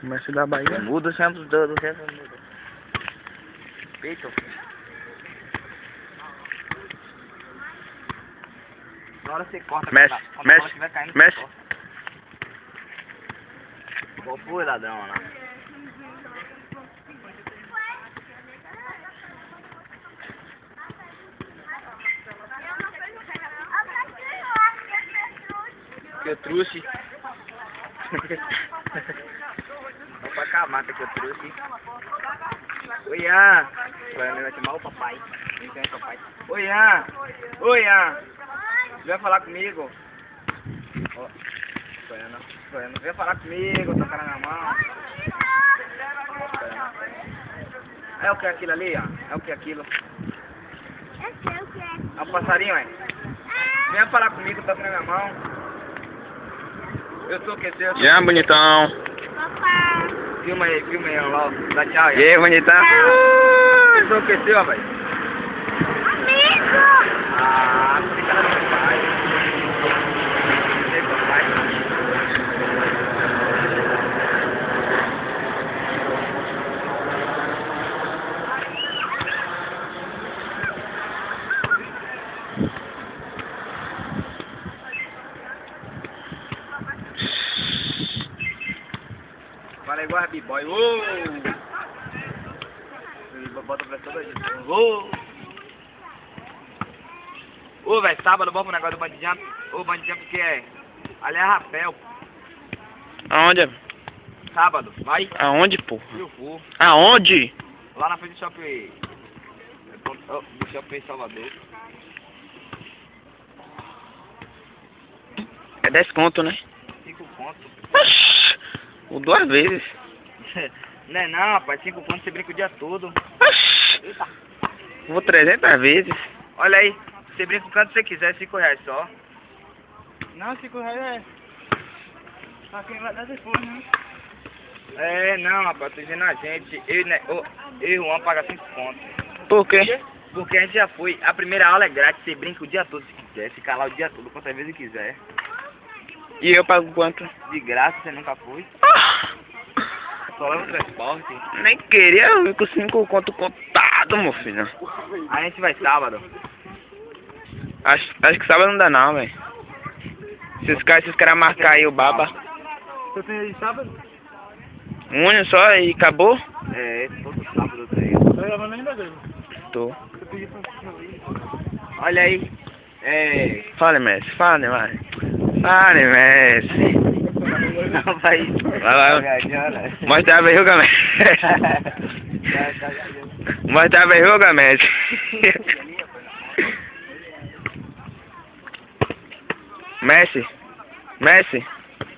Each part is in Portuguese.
Mestre da Bahia. Muda sempre do centro. Peito. Na hora você corta. Mestre, quando mestre, a bola estiver caindo, mestre. você corta. Qual foi, ladrão, lá? Que eu trouxe. Vou pra cá a mata que eu trouxe. Oi, Ian. Vai chamar o papai. Então, papai. Oi, Ian. Oi, Ian. Você vai falar comigo? Ó. Goiano. Vem falar comigo, tocar na minha mão. É o que aquilo ali, ó? É o que aquilo? Eu sei o que é. É um passarinho, é? Vem falar comigo, toca na minha mão. Eu sou o que seu? Já, bonitão. Papai. Filma aí, ó, lá, ó. Dá tchau, E aí, bonitão? Eu sou o que seu, velho? Amigo. Ah, você fica lá no meu pai. Sei, papai. Fala igual a B-Boy. Bota pra toda a gente. Ô, velho, sábado vamos pro negócio do bungee jump. Ô, bungee jump que é? Ali é rapel. Aonde? Sábado, vai? Aonde, pô? Eu vou. Aonde? Lá na frente do shopping. Do shopping Salvador. É 10 conto, né? 5 contos. Oxi, ou 2 vezes. Não é não, rapaz. 5 contos você brinca o dia todo. Oxi, Eita. vou 300 vezes. Olha aí. Você brinca o quanto você quiser, 5 reais só. Não, 5 reais é. Pra quem vai dar depois, né? É, não, rapaz. Tô dizendo a gente. Eu e o Juan paga 5 contos. Por quê? Porque a gente já foi. A primeira aula é grátis. Você brinca o dia todo se quiser. Fica lá o dia todo, quantas vezes quiser. E eu pago quanto? De graça, você nunca foi. Só leva o transporte. Nem queria, eu vi com 5 conto contado, meu filho. A gente vai sábado. Acho que sábado não dá não, velho. Se os caras marcar aí o baba. Você tem aí sábado? Um só e acabou? É, todo sábado eu tenho. Tá gravando ainda, David? Tô. Você pediu pra ir. Olha aí. É. Fale, mestre. Fale, vai. Fale, mestre. Não, vai. Vai. Mostra a verruga, mestre. Mostra a verruga, mestre. Mestre. Mestre.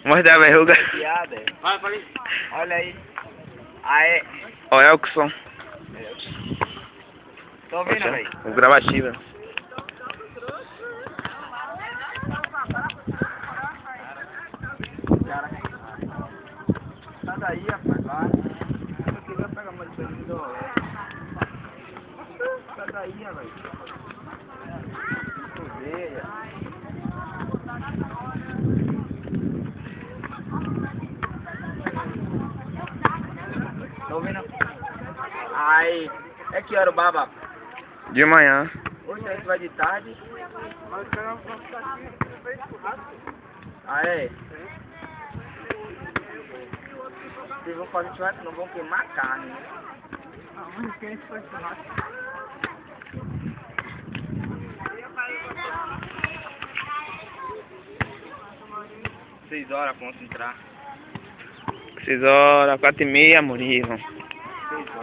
Mostra a verruga. Piada. Vai, falei. Olha aí. Aê. Ó, Elkson. Tô ouvindo, velho. O gravativo. Sai daí, rapaz. Vai. Eu queria pegar mais de do. Sai daí, velho. Odeia. Tá ouvindo? Aí, é que hora o baba? De manhã. Hoje a gente vai de tarde. Mas os caras vão ficar aqui, fez churrasco. Ah, é? Vocês vão fazer churrasco, não vão queimar carne, né? Aonde que a gente faz churrasco? Seis horas, ponto entrar. 6 horas, 4h30, Murilo. 6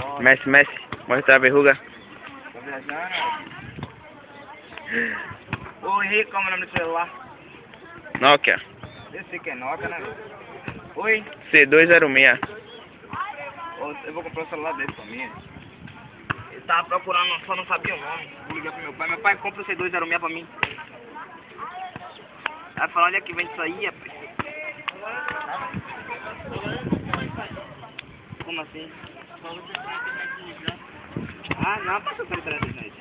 horas. Mestre. Mostra a verruga. Tá viajando? Ô Henrique, como é o nome do celular? Nokia. Eu sei que é Nokia, né? Oi? C206. Eu vou comprar um celular desse pra mim. Eu tava procurando, só não sabia o nome. Vou ligar pro meu pai. Meu pai compra o C206 pra mim. Vai falar, olha que vem isso aí, rapaz. Como assim? Ah, não, passa por internet.